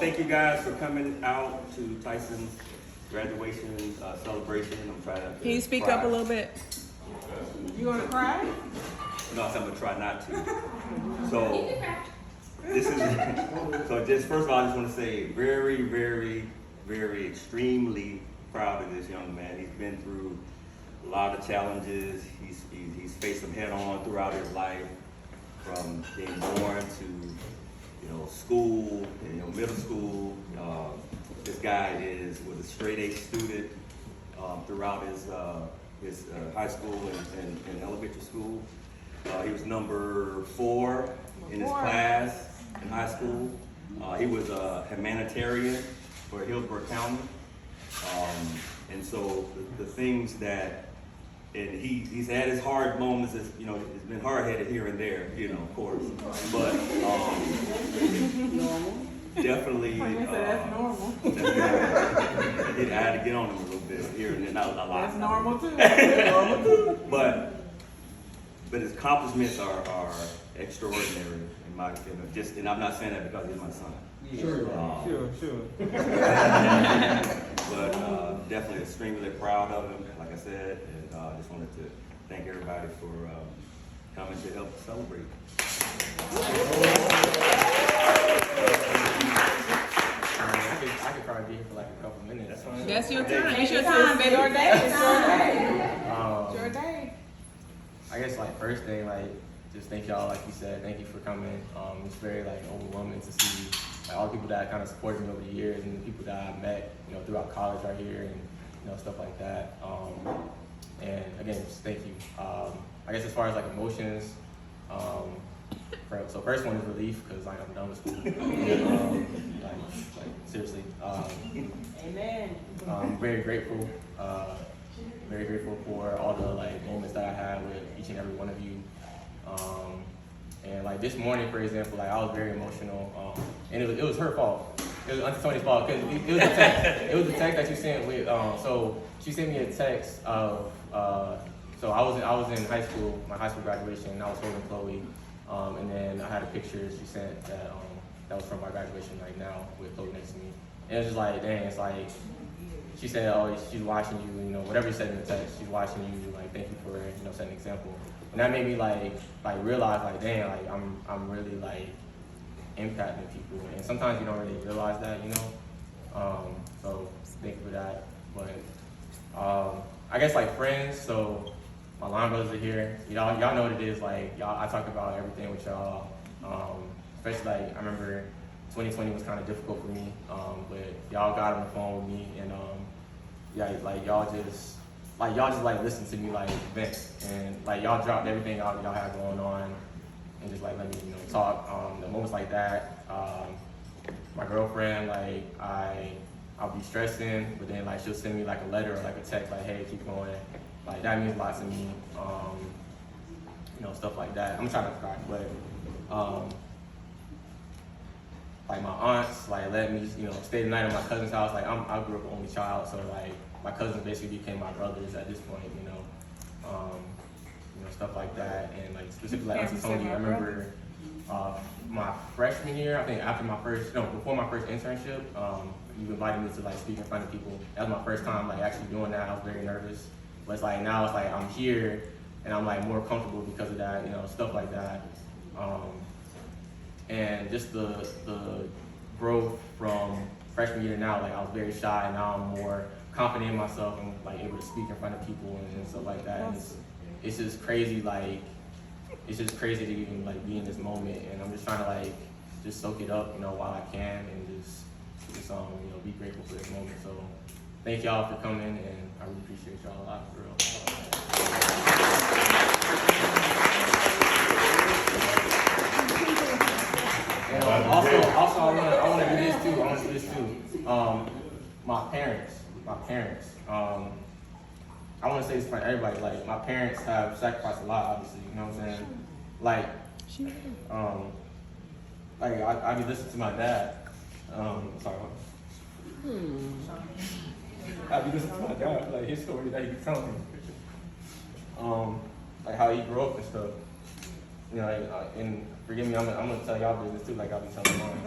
thank you guys for coming out to Tyson's graduation celebration. I'm trying to. Can you speak up a little bit? You gonna cry? No, I'm gonna try not to. So this is so. Just first of all, I just want to say very, very, very extremely proud of this young man. He's been through a lot of challenges. He's faced them head on throughout his life, from being born to school, middle school. This guy was a straight A student throughout his high school and elementary school. He was number 4 in his class in high school. He was a humanitarian for Hillsborough County. And so the things that, and he's had his hard moments, it's been hard-headed here and there, of course. But definitely, that's normal. I had to get on him a little bit here and there, not a lot. That's normal too. That's normal too. But his accomplishments are extraordinary in my opinion. And I'm not saying that because he's my son. Sure. But definitely extremely proud of him, like I said, and I just wanted to thank everybody for coming to help celebrate. I could probably be here for like a couple minutes. That's fine. That's your time. It's your time, baby. Your day. It's your day. It's your day. I guess like first thing, like just thank y'all, like you said, thank you for coming. It's very like overwhelming to see like all the people that kind of supported me over the years and the people that I met, throughout college right here and stuff like that. And again, just thank you. I guess as far as like emotions, so first one is relief because like I'm done with school. Like seriously. Amen. I'm very grateful. Very grateful for all the like moments that I had with each and every one of you. And like this morning, for example, like I was very emotional, and it was her fault. It was Auntie Tony's fault because it was a text. It was a text that you sent with. So she sent me a text of. So I was in high school, my high school graduation, and I was holding Chloe, and then I had a picture she sent that was from my graduation right now with Chloe next to me. And it was just like, dang, it's like. She said, "Oh, she's watching you. Whatever you said in the text, she's watching you. Like, thank you for setting an example." And that made me like realize like, damn, like I'm really like impacting people. And sometimes you don't really realize that, So thank you for that. But I guess like friends. So my line brothers are here. Y'all know what it is. Like I talk about everything with y'all. Especially like I remember 2020 was kind of difficult for me, but y'all got on the phone with me, and y'all just listened to me like vent, and like y'all dropped everything y'all had going on, and just like let me talk. The moments like that, my girlfriend like I'll be stressing, but then like she'll send me like a letter or like a text like, hey, keep going. Like that means a lot to me. Stuff like that. I'm trying to cry, but. Like my aunts, like let me, stay the night at my cousin's house. Like I grew up an only child, so like my cousins basically became my brothers at this point, stuff like that. And like specifically like Auntie Tony, I remember my freshman year, I think before my first internship, you invited me to like speak in front of people. That was my first time like actually doing that. I was very nervous, but it's like now it's like I'm here and I'm like more comfortable because of that, stuff like that. And just the growth from freshman year to now, like I was very shy, and now I'm more confident in myself and like able to speak in front of people and stuff like that. And it's just crazy, like it's just crazy to even like be in this moment, and I'm just trying to like just soak it up, while I can, and just be grateful for this moment. So thank y'all for coming, and I really appreciate y'all a lot, for real. And also, I want to do this too. My parents. I want to say this for everybody. Like my parents have sacrificed a lot, obviously. You know what I'm saying? I be listening to my dad. Sorry. I be listening to my dad, like his story that he be telling me. Like how he grew up and stuff. And forgive me, I'm gonna tell y'all business too, like I'll be telling mine.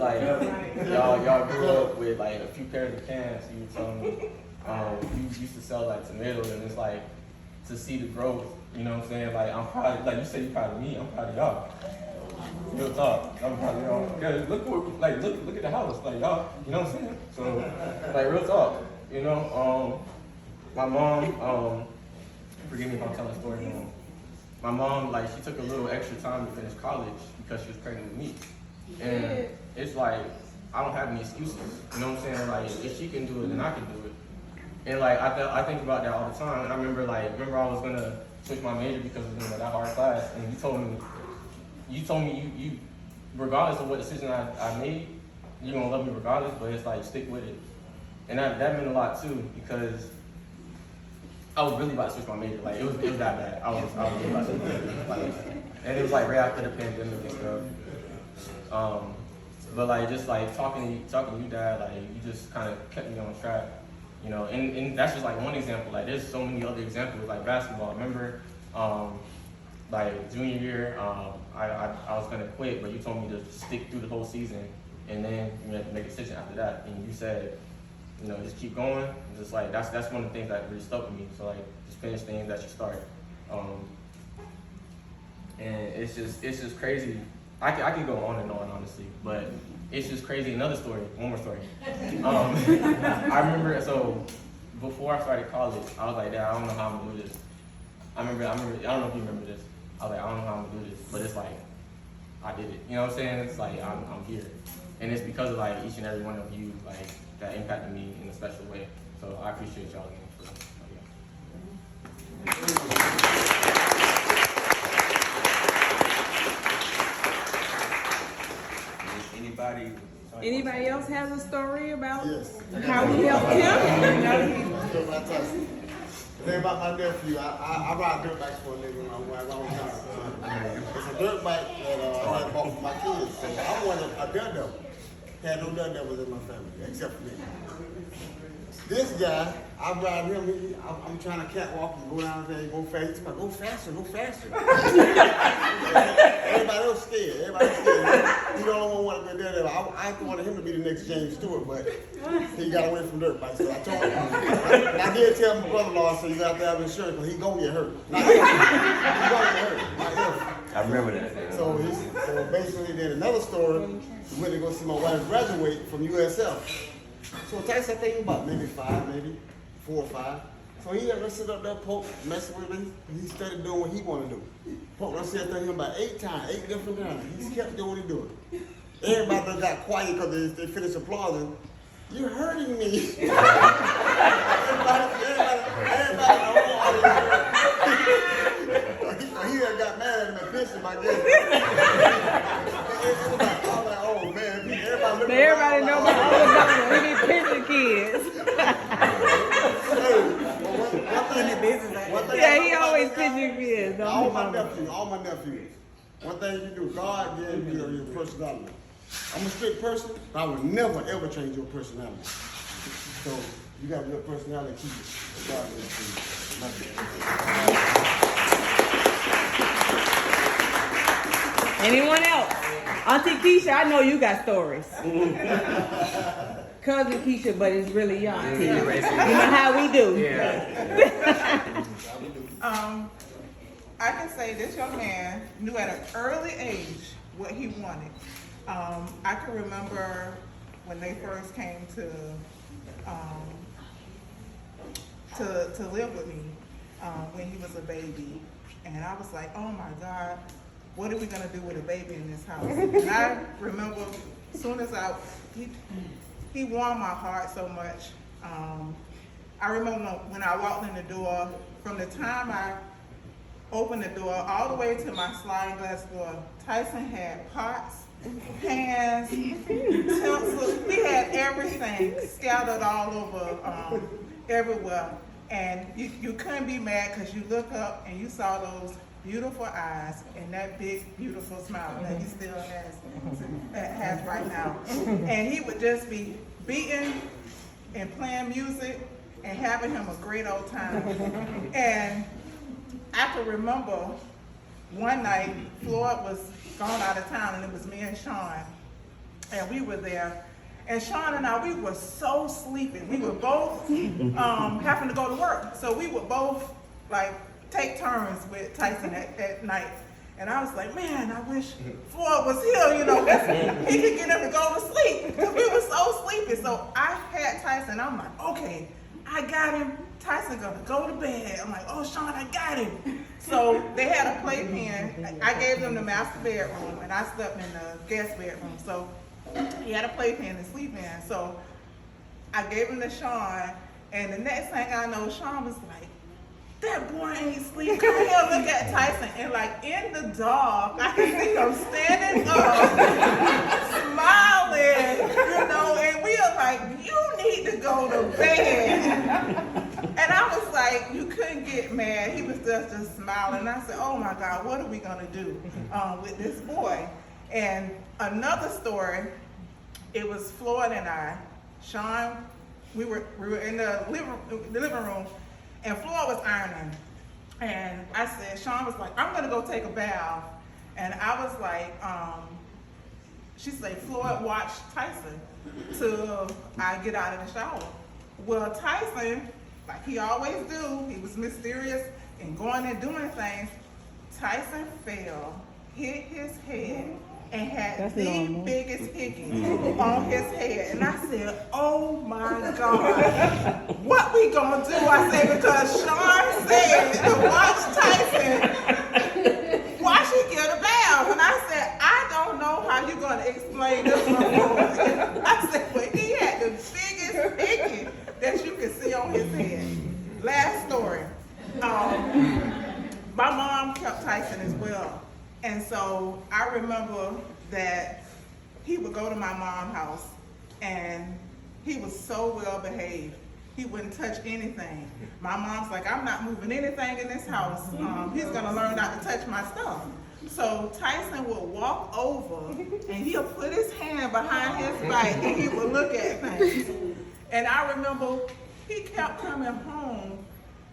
like y'all grew up with like a few pairs of pants. You were telling me you used to sell like tomatoes, and it's like to see the growth. You know what I'm saying? Like I'm proud. Like you say, you're proud of me. I'm proud of y'all. Real talk. I'm proud of y'all. Cause look at the house. Like y'all. You know what I'm saying? So like real talk. You know, my mom. Forgive me if I'm telling a story wrong. My mom, like, she took a little extra time to finish college because she was pregnant with me. And it's like, I don't have any excuses. You know what I'm saying? Like, if she can do it, then I can do it. And like, I think about that all the time. And I remember I was gonna switch my major because of that hard class. And you told me you regardless of what decision I made, you're gonna love me regardless. But it's like, stick with it. And that meant a lot too, because I was really about to switch my major. Like it was that bad. I was really about to switch my major. Like, and it was like right after the pandemic and stuff. But like just like talking to you, Dad, like you just kind of kept me on track, you know. And that's just like one example. Like there's so many other examples. Like basketball. I remember, like junior year, I was gonna quit, but you told me to stick through the whole season, and then you had to make a decision after that. And you said, you know, just keep going. Just like that's one of the things that really stuck with me. So like, just finish things that you start. And it's just crazy. I can go on and on, honestly, but it's just crazy. Another story, one more story. I remember, so before I started college, I was like, Dad, I don't know how I'm gonna do this. I remember. I don't know if you remember this. I was like, I don't know how I'm gonna do this, but it's like, I did it. You know what I'm saying? It's like I'm here, and it's because of like each and every one of you, like that impacted me in a special way. So I appreciate y'all again for that. Anybody else has a story about Yes. how we helped him? About Tyson. The thing about my nephew, I ride dirt bikes for a living. I ride It's a dirt bike that I had bought for my kids. So I wanted a daredevil. Had no daredevils in my family, except for me. This guy, I ride him, I'm trying to catwalk and go down there and go fast. He's like, go faster, go faster. Everybody else scared. He don't want to be there. I wanted him to be the next James Stewart, but he got away from dirt bikes. So I told him, and I did tell my brother-in-law, so you got to have insurance, because he gonna get hurt. Not him. He gonna get hurt, not him. I remember that. So basically, then another story, we went to go see my wife graduate from USF. So Tyson, I think about maybe 4 or 5. So he ever sit up there, Pope, messing with me. He started doing what he wanted to do. Pope done said to him about 8 different times. He kept doing what he doing. Everybody done got quiet because they finished applauding. You're hurting me. everybody, he done got mad at him and pissed him, I guess. I was like, oh man, Everybody know about all about we be pissing kids. Yeah, he always pissing kids. All my nephews. One thing you do, God gave you your personality. I'm a strict person, but I would never ever change your personality. So you got your personality, keep it. God Anyone else? Auntie Keisha, I know you got stories. Cousin Keisha, but it's really your auntie. You know how we do. Yeah. I can say this young man knew at an early age what he wanted. I can remember when they first came to live with me when he was a baby, and I was like, oh my God, what are we gonna do with a baby in this house? And I remember as soon as he warmed my heart so much. I remember when I walked in the door, from the time I opened the door all the way to my sliding glass door, Tyson had pots, pans, utensils. He had everything scattered all over everywhere. And you couldn't be mad because you look up and you saw those beautiful eyes and that big, beautiful smile that he still has right now. And he would just be beating and playing music and having him a great old time. And I can remember one night, Floyd was gone out of town and it was me and Sean. and we were there. And Sean and I, we were so sleepy. We were both having to go to work. So we would both like take turns with Tyson at night. And I was like, man, I wish Floyd was here, you know, 'cause he could get him to go to sleep. Because we were so sleepy. So I had Tyson. I'm like, okay, I got him. Tyson gonna go to bed. I'm like, oh, Sean, I got him. So they had a playpen. I gave them the master bedroom, and I slept in the guest bedroom. So he had a playpen to sleep in. So I gave him to Sean, and the next thing I know, Sean was like, that boy ain't sleep. Come here, look at Tyson. And like in the dark, I can see him standing up, smiling, you know, and we are like, you need to go to bed. And I was like, you couldn't get mad. He was just smiling. And I said, oh my God, what are we gonna do with this boy? And another story, it was Floyd and I, Sean, we were in the living room, and Floyd was ironing. And I said, Sean was like, I'm gonna go take a bath. And I was like, she said, Floyd, watch Tyson till I get out of the shower. Well, Tyson, like he always do, he was mysterious and going and doing things. Tyson fell, hit his head, and had the biggest hickey on his head. And I said, oh my God, what we gonna do? I said, because Sean said to watch Tyson, watch he get a bath. And I said, I don't know how you gonna explain this one. I said, but he had the biggest hickey that you could see on his head. Last story. My mom kept Tyson as well. And so I remember that he would go to my mom's house and he was so well behaved. He wouldn't touch anything. My mom's like, I'm not moving anything in this house. He's gonna learn not to touch my stuff. So Tyson would walk over and he'll put his hand behind his back and he would look at things. And I remember he kept coming home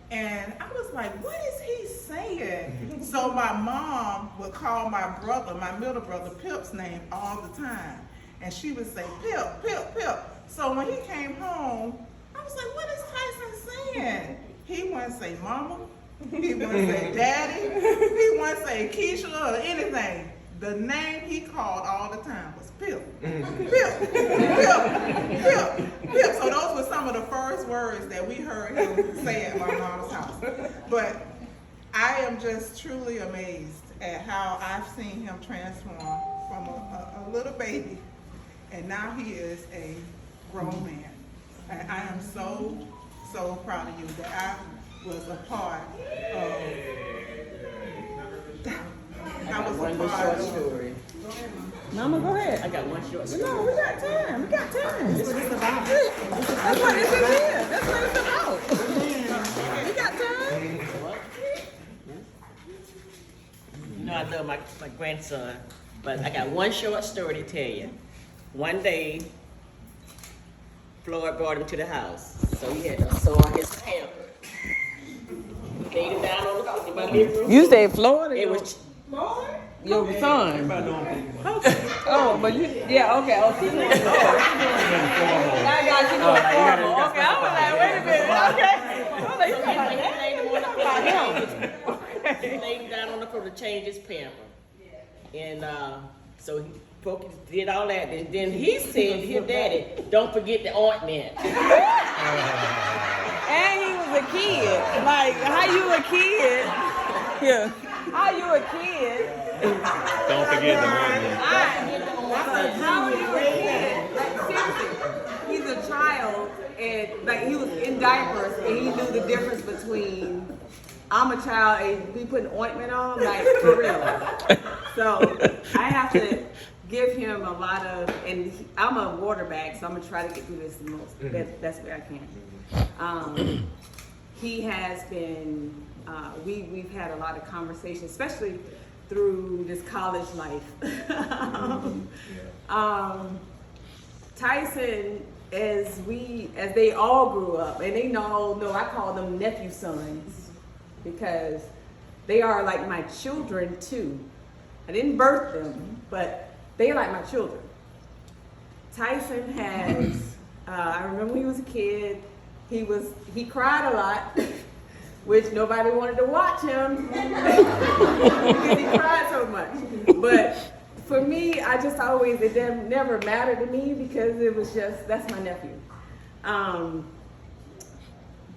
and I was like, what is he saying? So my mom would call my brother, my middle brother, Pip's name all the time. And she would say, Pip, Pip, Pip. So when he came home, I was like, what is Tyson saying? He wouldn't say mama. He wouldn't say daddy. He wouldn't say Keisha or anything. The name he called all the time was Pip. Pip, Pip, Pip, Pip. So those were some of the first words that we heard him say at my mom's house. But I am just truly amazed at how I've seen him transform from a little baby, and now he is a grown man. And I am so, so proud of you that I was a part of. I was a part of. Story. Mama, go ahead. I got one short story. No, we got time. We got time. That's what it's about. That's what it's in here. That's what it's about. We got time. You know I love my grandson, but I got one short story to tell you. One day, Floyd brought him to the house, so he had to sew on his pamper. Laid him down on the in my living room. You say Florida? It was Your son. Oh, but you, yeah, okay. Oh, she's doing it. I got you doing formal. Okay, I was like, wait a minute. Okay. I was like, you talking about that? He laid him down on the floor to change his pamper. And so he did all that. And then he said to his daddy, don't forget the ointment. And he was a kid. Like, how you a kid? Yeah. How you a kid? Don't forget the morning. How are you a kid? Like, seriously, he's a child, and like he was in diapers, and he knew the difference between I'm a child and we putting ointment on, like for real. So I have to give him a lot of, and I'm a water bag, so I'm gonna try to get through this the most best way I can. He has been. We've had a lot of conversations, especially through this college life. Tyson, as they all grew up, and they know I call them nephew sons because they are like my children too. I didn't birth them, but they are like my children. Tyson has, I remember when he was a kid, he cried a lot, which nobody wanted to watch him because he cried so much. But for me, it never mattered to me because it was just, that's my nephew.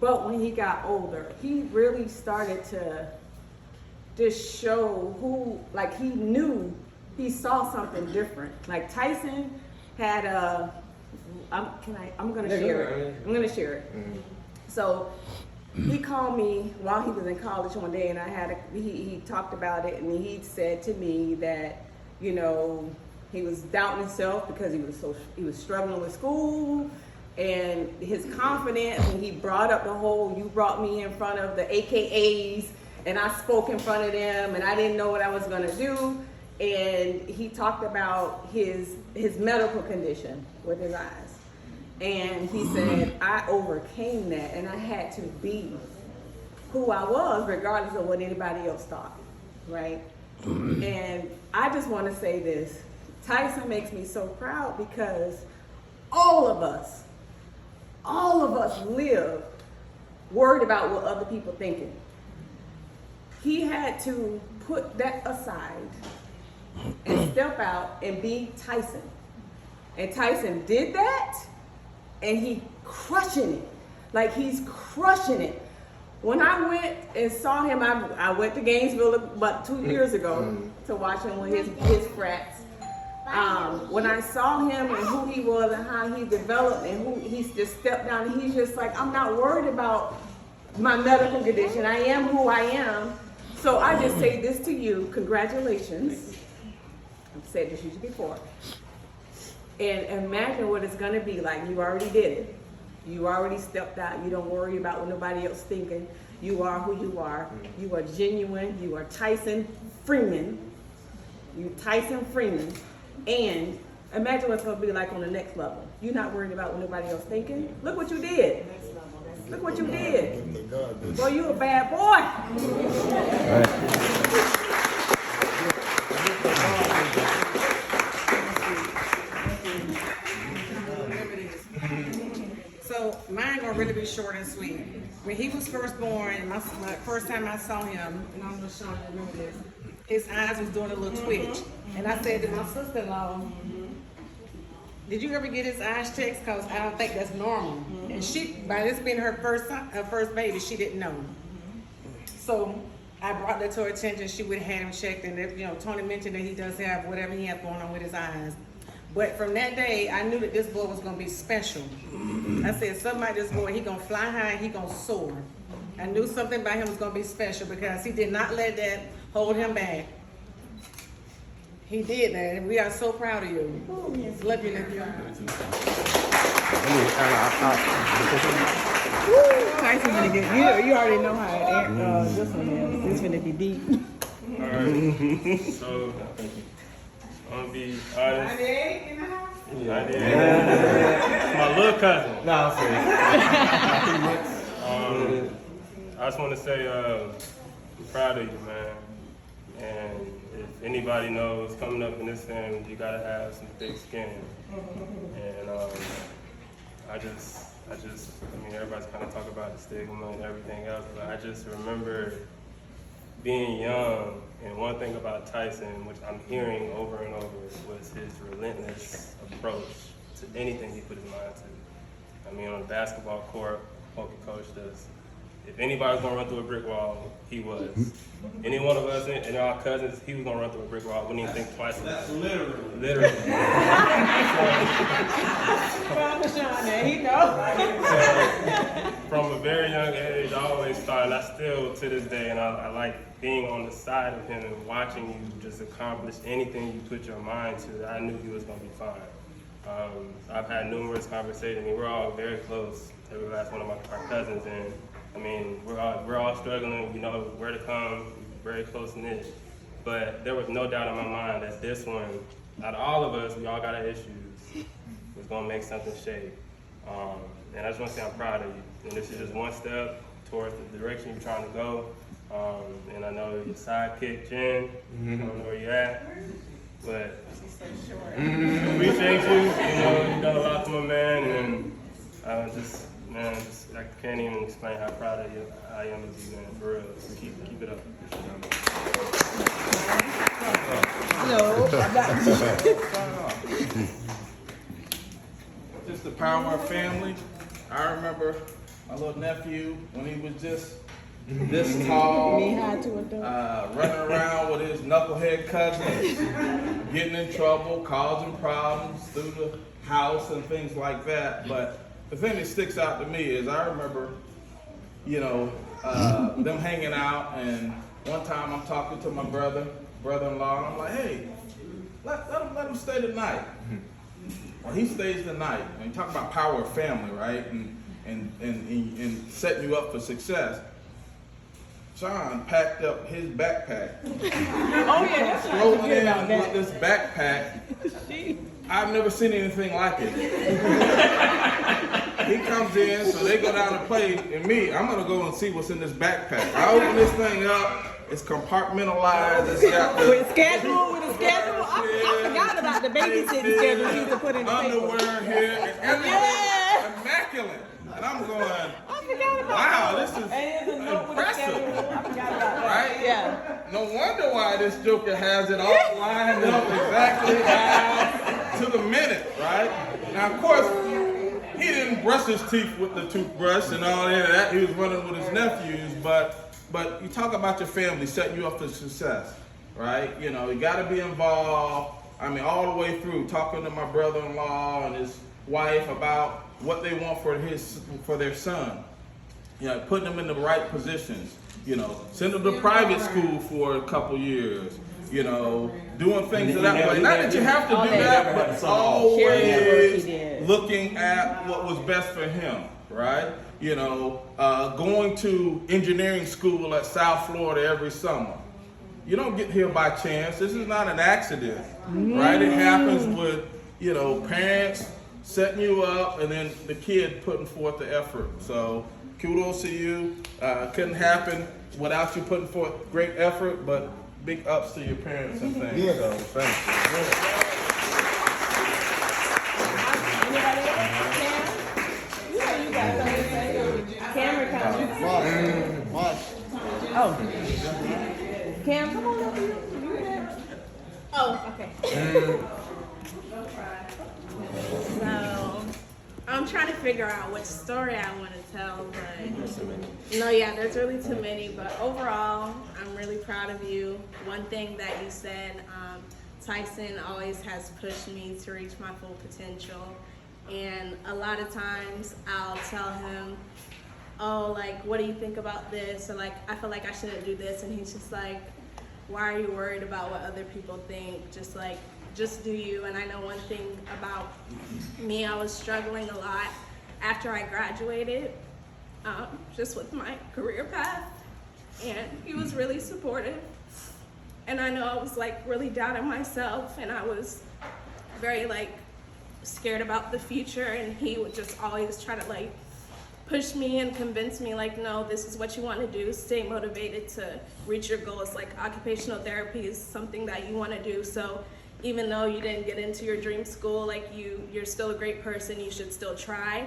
But when he got older, he really started to just show he saw something different. Like Tyson had I'm gonna share it. Mm-hmm. So he called me while he was in college one day, and he talked about it, and he said to me that, you know, he was doubting himself because he was struggling with school and his confidence, and he brought up the whole, you brought me in front of the AKAs and I spoke in front of them and I didn't know what I was gonna do. And he talked about his medical condition with his eyes. And he said, I overcame that and I had to be who I was regardless of what anybody else thought, right? And I just wanna say this, Tyson makes me so proud because all of us live worried about what other people thinking. He had to put that aside and step out and be Tyson. And Tyson did that, and he crushing it. Like, he's crushing it. When I went and saw him, I went to Gainesville about 2 years ago to watch him with his frats. When I saw him and who he was and how he developed and who he just stepped down, and he's just like, I'm not worried about my medical condition. I am who I am. So I just say this to you, congratulations. I've said this usually before. And imagine what it's gonna be like. You already did it. You already stepped out. You don't worry about what nobody else thinking. You are who you are. You are genuine. You are Tyson Freeman. You Tyson Freeman. And imagine what it's gonna be like on the next level. You're not worried about what nobody else thinking. Look what you did. Look what you did. Boy, you a bad boy. So mine gonna really be short and sweet. When he was first born, my first time I saw him, and I'm just showing you remember this, his eyes was doing a little twitch. And I said to my sister-in-law, did you ever get his eyes checked? Cause I don't think that's normal. And she, by this being her first baby, she didn't know. So I brought that to her attention. She would have him checked, and you know, Tony mentioned that he does have whatever he has going on with his eyes. But from that day, I knew that this boy was gonna be special. I said, something about this boy, he gonna fly high, he gonna soar. I knew something about him was gonna be special because he did not let that hold him back. He did that, and we are so proud of you. Love you, nephew. Tyson gonna get, you already know how this one is. It's gonna be deep. Alright, so I'm gonna be honest. 98 in the house? 98. My little cousin. No, I'm serious. I just want to say I'm proud of you, man. And if anybody knows, coming up in this family, you gotta have some thick skin. And I mean, everybody's kind of talking about the stigma and everything else, but I just remember being young, and one thing about Tyson, which I'm hearing over and over, was his relentless approach to anything he put his mind to. I mean, on the basketball court, what he coached us, if anybody was gonna run through a brick wall, he was. Any one of us and our cousins, he was gonna run through a brick wall. Wouldn't even think twice about it. Literally. He knows. So, from a very young age, I always thought, and I still to this day, and I like being on the side of him and watching you just accomplish anything you put your mind to. I knew he was gonna be fine. I've had numerous conversations. I mean, we're all very close, every last one of our cousins, and I mean, we're all struggling. We know where to come. We're very close knit, but there was no doubt in my mind that this one, out of all of us, we all got our issues, was gonna make something shake. And I just want to say I'm proud of you. And this is just one step towards the direction you're trying to go. And I know your sidekick, Jen. I don't know where you're at, but appreciate you. You know, I can't even explain how proud of you I am of you, man. For real. So keep it up. No, I'm not. Just the power of family. I remember my little nephew when he was just this tall, running around with his knucklehead cousins, getting in trouble, causing problems through the house and things like that. But the thing that sticks out to me is I remember, them hanging out, and one time I'm talking to my brother-in-law, and I'm like, hey, let him stay the night. Well, he stays the night. And you talk about power of family, right? And setting you up for success. Sean packed up his backpack. Oh yeah, that's right. Rolling in with this backpack. I've never seen anything like it. He comes in, so they go down to play, and I'm gonna go and see what's in this backpack. I open this thing up. It's compartmentalized. It's got the With a schedule. I forgot about the babysitting schedule he used to put in the paper. underwear here and everything immaculate. And I'm going, wow, this is impressive. Right? Yeah. No wonder why this joker has it all lined up exactly down to the minute, right? Now, of course, he didn't brush his teeth with the toothbrush and all that. He was running with his nephews, but you talk about your family setting you up for success, right? You got to be involved. I mean, all the way through, talking to my brother-in-law and his wife about what they want for their son. Putting them in the right positions. Send them to private school for a couple years. Doing things that way. Not that you have to do that, but always looking at what was best for him, right? Going to engineering school at South Florida every summer. You don't get here by chance. This is not an accident, right? It happens with, parents setting you up and then the kid putting forth the effort. So kudos to you. Couldn't happen without you putting forth great effort, but big ups to your parents and things. Yeah. So thank you. Camera coming. Watch. Oh. Cam, come on up here. You there? Oh, okay. So, I'm trying to figure out which story I want to tell, but no, yeah, there's really too many. But overall, I'm really proud of you. One thing that you said, Tyson always has pushed me to reach my full potential. And a lot of times I'll tell him, oh, like, what do you think about this? Or like, I feel like I shouldn't do this. And he's just like, why are you worried about what other people think? Just do you. And I know one thing about me, I was struggling a lot after I graduated, just with my career path. And he was really supportive. And I know I was like really doubting myself, and I was very like scared about the future, and he would just always try to like push me and convince me like, no, this is what you want to do. Stay motivated to reach your goals. Like occupational therapy is something that you want to do. So even though you didn't get into your dream school, like you're still a great person, you should still try.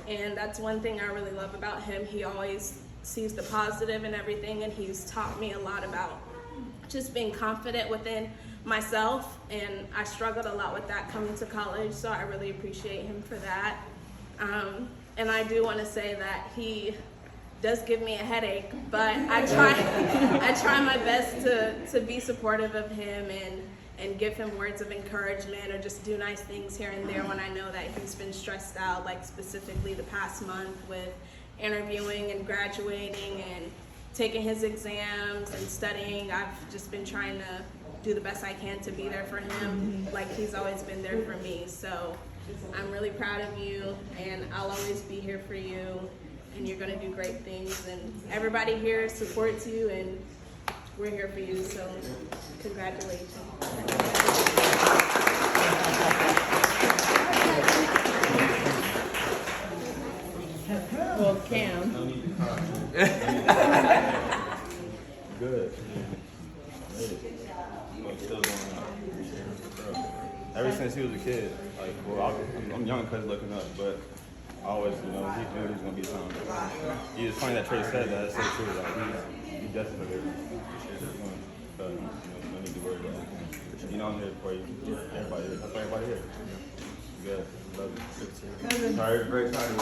And that's one thing I really love about him. He always sees the positive in everything, and he's taught me a lot about just being confident within myself. And I struggled a lot with that coming to college, so I really appreciate him for that. And I do want to say that he does give me a headache, but I try my best to be supportive of him and give him words of encouragement or just do nice things here and there when I know that he's been stressed out, like specifically the past month with interviewing and graduating and taking his exams and studying. I've just been trying to do the best I can to be there for him, like he's always been there for me. So I'm really proud of you, and I'll always be here for you, and you're gonna do great things, and everybody here supports you, and we're here for you, so congratulations. Well, Cam. Good. Still going on. Ever since he was a kid, like, well, I'm young because looking up, but always, you know, he knew he was gonna be something. It's funny that Trey said that. It's so true. Like he destined for this shit that's going. So you know, no need to worry about it. You know, I'm here for you. Everybody here. That's why everybody here. Good. Love you. Sorry, very excited.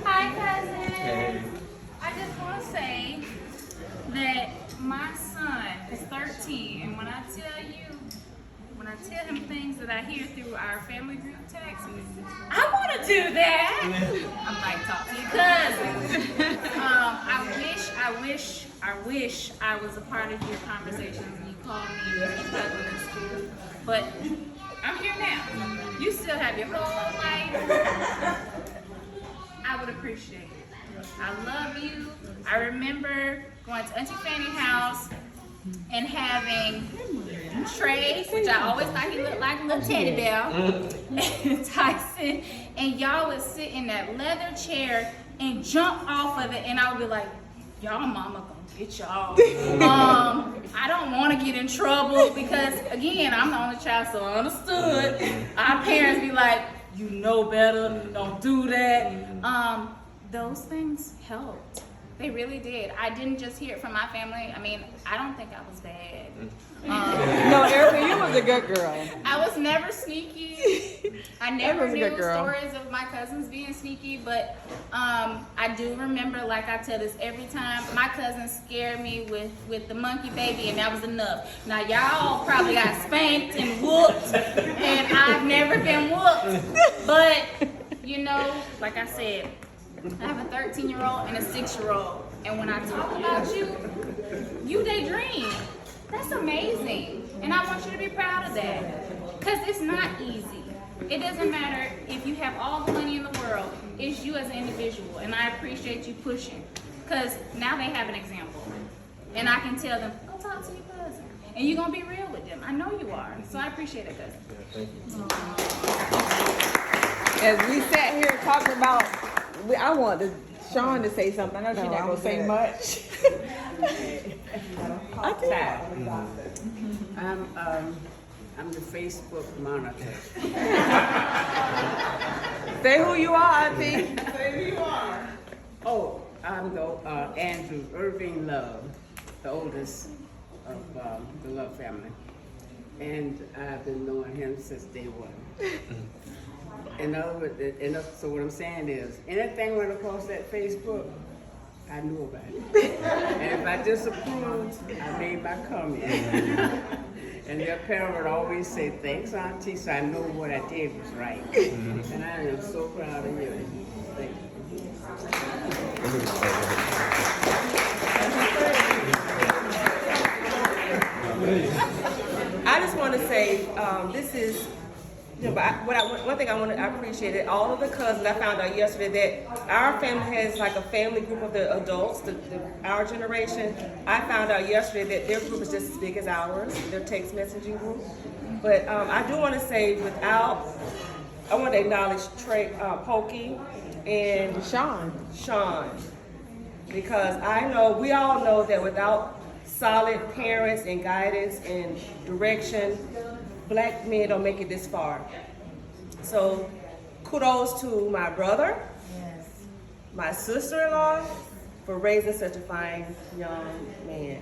Hi, cousin. Hey. I just want to say that my son is 13, and when I tell him things that I hear through our family group text, I want to do that. I'm like, talk to your cousin. I wish I was a part of your conversations and you called me and you talked in school, but I'm here now. You still have your whole life. I would appreciate it. I love you. I remember going to Auntie Fanny's house and having Trey, which I always thought he looked like a little teddy bear, and Tyson, and y'all would sit in that leather chair and jump off of it, and I would be like, y'all mama gonna get y'all. I don't want to get in trouble because, again, I'm the only child, so I understood. Our parents be like, you know better, don't do that. Those things helped. They really did. I didn't just hear it from my family. I mean, I don't think I was bad. No, Erica, you was a good girl. I was never sneaky. I never knew stories of my cousins being sneaky, but I do remember, like I tell this every time, my cousins scared me with the monkey baby, and that was enough. Now, y'all probably got spanked and whooped, and I've never been whooped. But, you know, like I said, I have a 13-year-old and a 6-year-old, and when I talk about you daydream. That's amazing, and I want you to be proud of that, because it's not easy. It doesn't matter if you have all the money in the world, it's you as an individual, and I appreciate you pushing, because now they have an example, and I can tell them, go talk to your cousin, and you're going to be real with them. I know you are, so I appreciate it, cousin. As we sat here talking about, I wanted Sean to say something. I know she's not going to say much. I'm the Facebook monitor. Say who you are, Auntie. Say who you are. Oh, I'm the Andrew Irving Love, the oldest of the Love family. And I've been knowing him since day one. In other words, so what I'm saying is, anything went across that Facebook, I knew about it. And if I disapproved, I made my comment. And their parent would always say, thanks, Auntie, so I know what I did was right. And I am so proud of you. Thank you. I just want to say, this is, you know, one thing I appreciate it. All of the cousins, I found out yesterday that our family has like a family group of the adults, our generation. I found out yesterday that their group is just as big as ours, their text messaging group. But I do want to say, I want to acknowledge Trey, Pokey, and Sean, because we all know that without solid parents and guidance and direction, Black men don't make it this far. So kudos to my brother, my sister-in-law, for raising such a fine young man.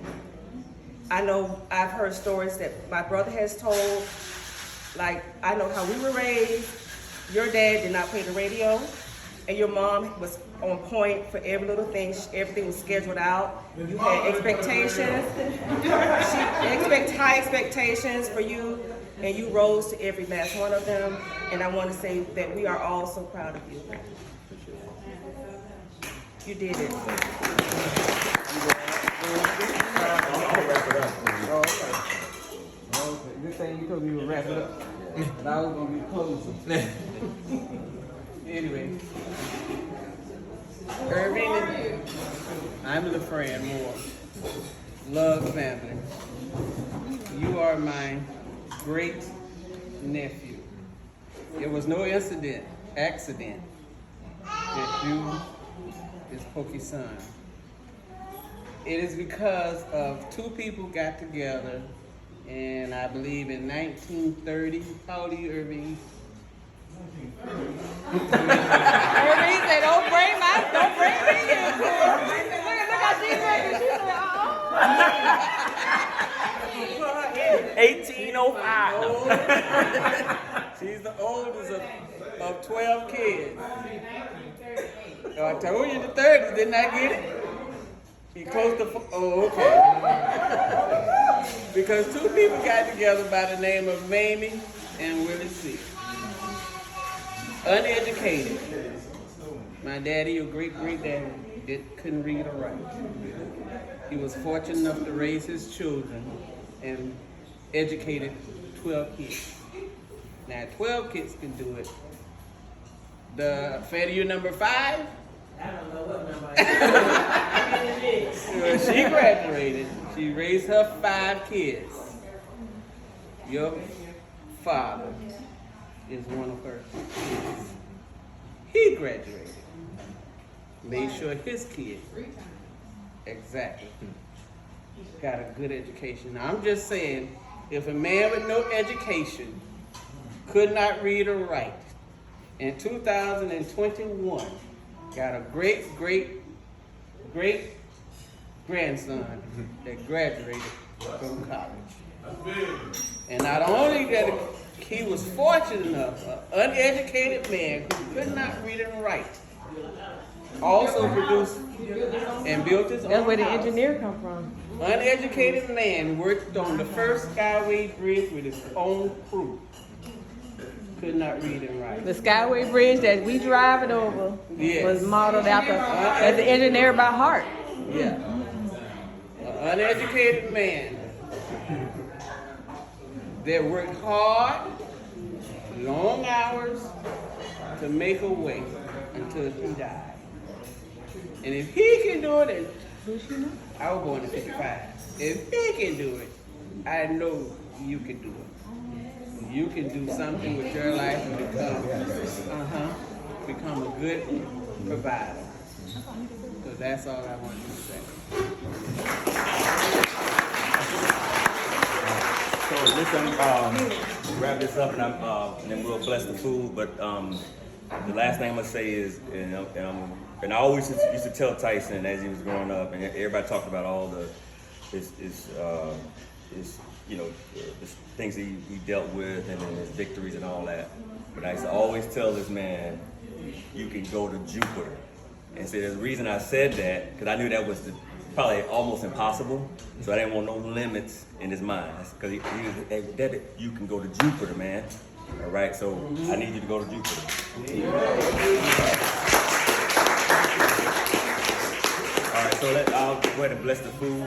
I know I've heard stories that my brother has told, like I know how we were raised. Your dad did not play the radio, and your mom was on point for every little thing. Everything was scheduled out. You had expectations. High expectations for you, and you rose to every last one of them. And I want to say that we are all so proud of you. You did it. Good thing you told me to wrap it up. But I was going to be closing. Anyway. Irving, I'm the friend more. Love family. You are my great nephew. There was no accident that you is Pokey's son. It is because of two people got together And I believe in 1930, how old are you, Irving? Irving said, don't bring me into it. Look how she ready. She said, 1805. She's the oldest of 12 kids. So I told you the 30s, didn't I get it? He close to, oh, okay. Because two people got together by the name of Mamie and Willie C. Uneducated. My daddy, your great-great-daddy, couldn't read or write. He was fortunate enough to raise his children and educated 12 kids. Now, 12 kids can do it. The failure number 5? I don't know what number Well, she graduated. She raised her 5 kids. Your father is one of her kids. He graduated. Made sure his kid exactly got a good education. Now, I'm just saying, if a man with no education could not read or write, in 2021, got a great grandson that graduated from college. And not only that he was fortunate enough, an uneducated man who could not read and write, also produced and built his own that's where the house. engineer come from. Uneducated man worked on the first Skyway Bridge with his own crew. Could not read and write. The Skyway Bridge that we driving over Yes. was modeled after as an engineer by heart. Yeah. An uneducated man that worked hard, long hours to make a way until he died. And if he can do it, and I was born in 55. If he can do it, I know you can do it. You can do something with your life and become a good provider. So that's all I wanted to say. So listen, wrap this up and then we'll bless the food. But the last thing I'm gonna say is, and I always used to tell Tyson as he was growing up, and everybody talked about all his things that he dealt with and his victories and all that. But I used to always tell this man, you can go to Jupiter. And so the reason I said that, because I knew that was probably almost impossible. So I didn't want no limits in his mind. Because he was, hey, Daddy, you can go to Jupiter, man. All right, so I need you to go to Jupiter. All right, so I'll go ahead and bless the food.